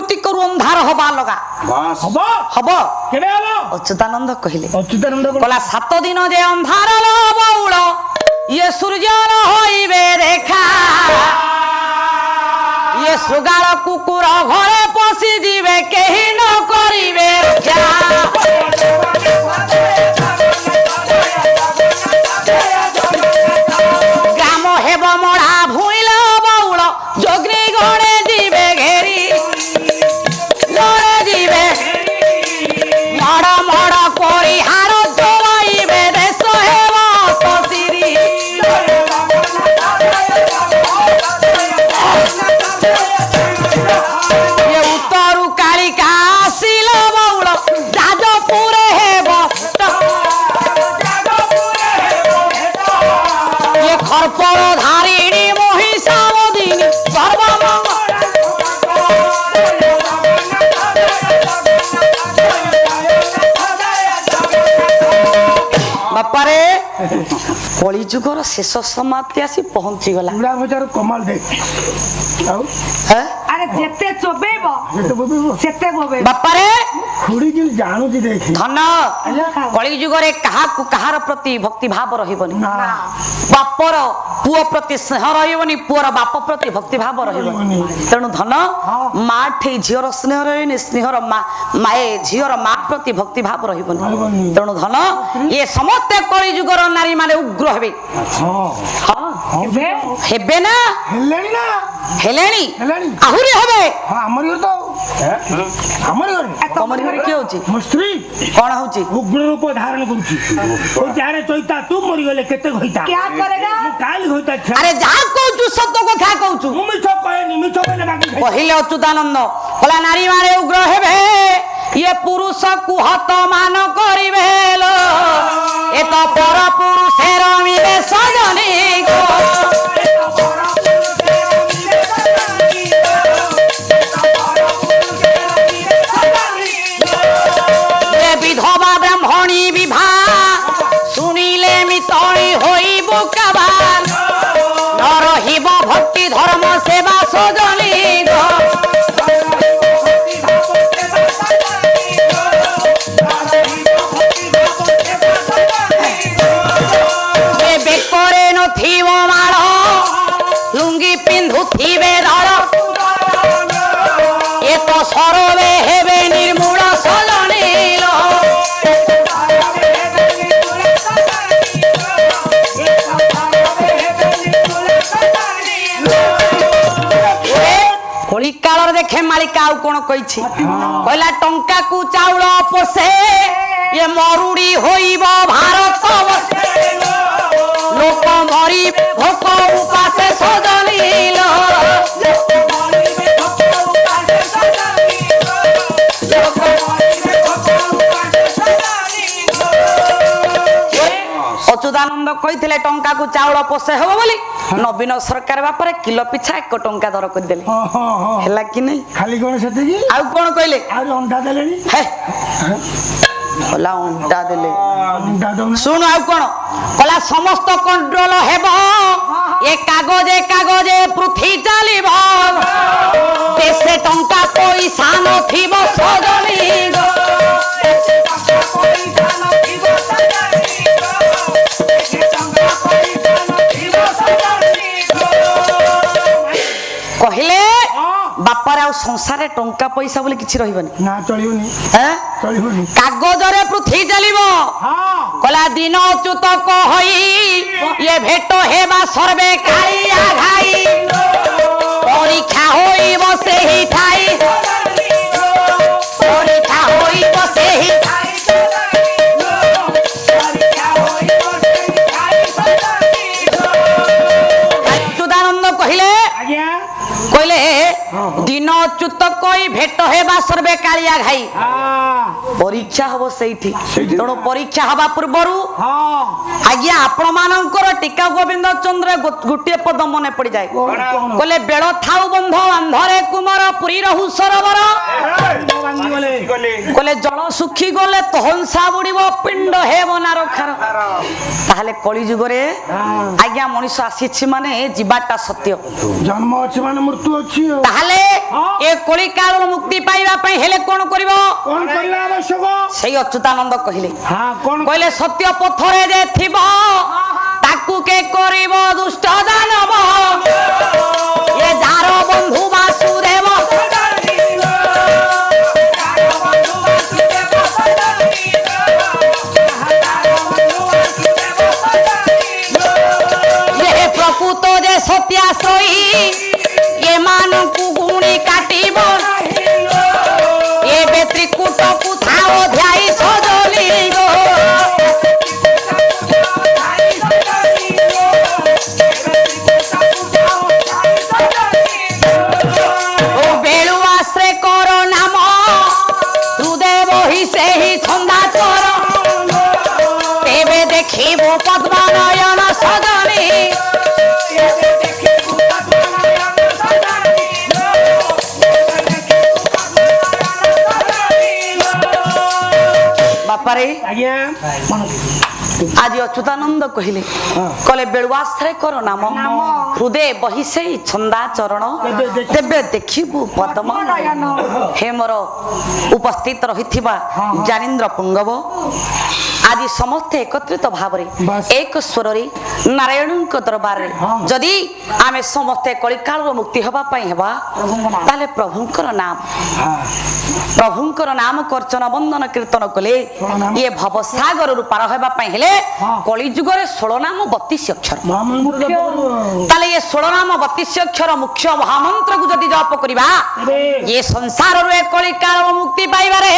प्रकृति को अंधार हवा लगा हबो हबो केबे हबो अच्युतानंद कहले अच्युतानंद कहला 7 दिन जे अंधार बउल ये सूर्य न होइबे देखा ये सुगाल कुकुर घरे पशि जीवे केही न करिबे ग्राम हेब मड़ा भूइल बउल जोग्नी गणे जीवे घेरी गणे जीवे मड़ मड़ करी हार जोइबे देश हेब तसिरी ये उत्तरु कालिका आसिल बउल जाजपुर हेब ये खरपर धारिणी महिषामदिनी बापारे कली जुगर शेष समाप्ति आसी पहुंची गला पूरा बजार कमाल दे आउ अरे जेते चोबेबो सेते बोबे बापारे खुड़ी जी जानू जी देख धन कली जुगरे काहाकु कहार प्रति भक्ति भाव रहिबनी ना बापर पुओ प्रति स्नेह रहिबनी पुअर बाप प्रति भक्ति भाव रहिबनी तेणु धन माँ ठे झीर स्नेह रहिबनी स्नेहर माए झीर माँ प्रति भक्ति भाव रहिबनी तेणु धन ये समस्त कली जुगर नारी माने उग्र हेबे हां हेबे ना हेलेनी ना हेलेनी हेलेनी आहुरी हेबे हां हमर घर तो हमर घर तमरी घरे के होची मो स्त्री कोन होची उग्र रूप धारण करूची ओ जाने चोइता तू मरि गेले केते होइता क्या करेगा काल होइता अरे जा कहूचु सत्य कथा कहूचु मु मिछो कहनी मिछो कहले बाकी पहिले अच्युतानंद कला नारी माने उग्र हेबे ये पुरुष कुहत मान करिबे लो ए तो पर पुरुषेर मिले सजनी गो ये विधवा ब्राह्मणी विवाह सुनिले मितई होइब काबाल न रहिब भक्ति धर्म सेवा सजनी गो लुंगी पिंधुथिबे धर ये तो सरवे हेबे निर्मूल सजनील होली कालर देखे मालिका आउ कोन कहिछि कहला टंका कु चाउल पोसे ये मरुड़ी होइब भारत लोक मरी भोक उपासे सजनील अच्युतानंद कहिथिले टंका को चाउल पोसे हो बोली नवीन सरकार बापरे किलो पिछा 1 टंका दर कर देले हां हां हैला कि नहीं खाली कोन सेते की आउ कोन कहले आ अंडा देलेनी हे होला अंडा देले अंडा दो सुन आउ कोन कला समस्त कंट्रोल हेबो ए कागजे पृथ्वी चलिबो देशे टंका पैसा नथिबो सजनी गो कहले बापार आ संसार टंका पैसा बोली किछि रहिबनी ना चलिबनी हैं चलिबनी कागजरे पृथ्वी चलिबो हां कला दिन अच्युत कहई ये भेट हेबा सर्वे कालिया घाई परीक्षा होइब सेही ठाई परीक्षा होइब सेही अच्युतानंद कहले आज्ञा कहले दिन अच्युत कई भेट हेबा सर्वे कालिया घाई परीक्षा हबो सेठी तेणु परीक्षा हवा पूर्वरु आज्ञा आपण मानकर टीका गोविंद चंद्र गोटे पद मने पड़ जाए कहले बेड़ थाउ बंध अंधरे कुमार पुरी रहु सरोवर कहले जल सुखी गले तहंसा बुड़ीबो पिंड हेबो ना रखार ताहले कली जुगरे आज्ञा मनुष्य आसीछि माने जीवाटा सत्य जन्म अछि माने मृत्यु अछि ताहले ହଁ। ଏ କଳି କାଳରୁ ମୁକ୍ତି ପାଇବା ପାଇଁ ହେଲେ କଣ କରିବ? କଣ କରିବା ଆବଶ୍ୟକ? ସେଇ ଅଚ୍ୟୁତାନନ୍ଦ କହିଲେ ହଁ କଣ କହିଲେ ସତ୍ୟ ପଥରେ ଯେ ଥିବ ତାକୁ କେ କରିବ ଦୁଷ୍ଟ ଦାନବ ଏ ଯାର ବନ୍ଧୁ ବାସୁଦେବ ଏ ପ୍ରକୃତ ଯେ ସତ୍ୟାଶ୍ରୟୀ ଏମାନଙ୍କୁ ଗୁଣି କାଟିବ ଏବେ ତ୍ରିକୁଟକୁ ଥାଅ ଧ୍ୟାଇ ସଜଲିବ ଓ ବେଳୁଆଶ୍ରେ କର ନାମ ହୃଦୟ ବହି ସେହି ଛନ୍ଦା ତୋର ତେବେ ଦେଖିବୁ ପଦ୍ମନୟନ ସଜନି ବାପାରେ ଆଜ୍ଞା ଆଜି ଅଚ୍ୟୁତାନନ୍ଦ କହିଲେ କହିଲେ ବେଳୁଆଶ୍ରେ କର ନାମ ହୃଦୟ ବହି ସେଇ ଛନ୍ଦା ଚରଣ ତେବେ ଦେଖିବୁ ପଦ୍ମ ହେ ମୋର ଉପସ୍ଥିତ ରହିଥିବା ଜ୍ଞାନେନ୍ଦ୍ର ପୁଙ୍ଗବ ଆଜି ସମସ୍ତେ ଏକତ୍ରିତ ଭାବରେ ଏକ ସ୍ୱରରେ ନାରାୟଣଙ୍କ ଦରବାରରେ ଯଦି ଆମେ ସମସ୍ତେ କଳିକାଳରୁ ମୁକ୍ତି ହେବା ପାଇଁ ହେବା ତାହେଲେ ପ୍ରଭୁଙ୍କର ନାମ କର୍ଚ୍ଚନ ବନ୍ଦନ କୀର୍ତ୍ତନ କଲେ ଇଏ ଭବସାଗରରୁ ପାର ହେବା ପାଇଁ ହେଲେ କଳିଯୁଗରେ 16 ନାମ 32 ଅକ୍ଷର ତାହେଲେ ଏ 16 ନାମ 32 ଅକ୍ଷର ମୁଖ୍ୟ ମହାମନ୍ତ୍ରକୁ ଯଦି ଜପ କରିବା ଏ ସଂସାରରୁ ଏ କଳିକାଳରୁ ମୁକ୍ତି ପାଇବାରେ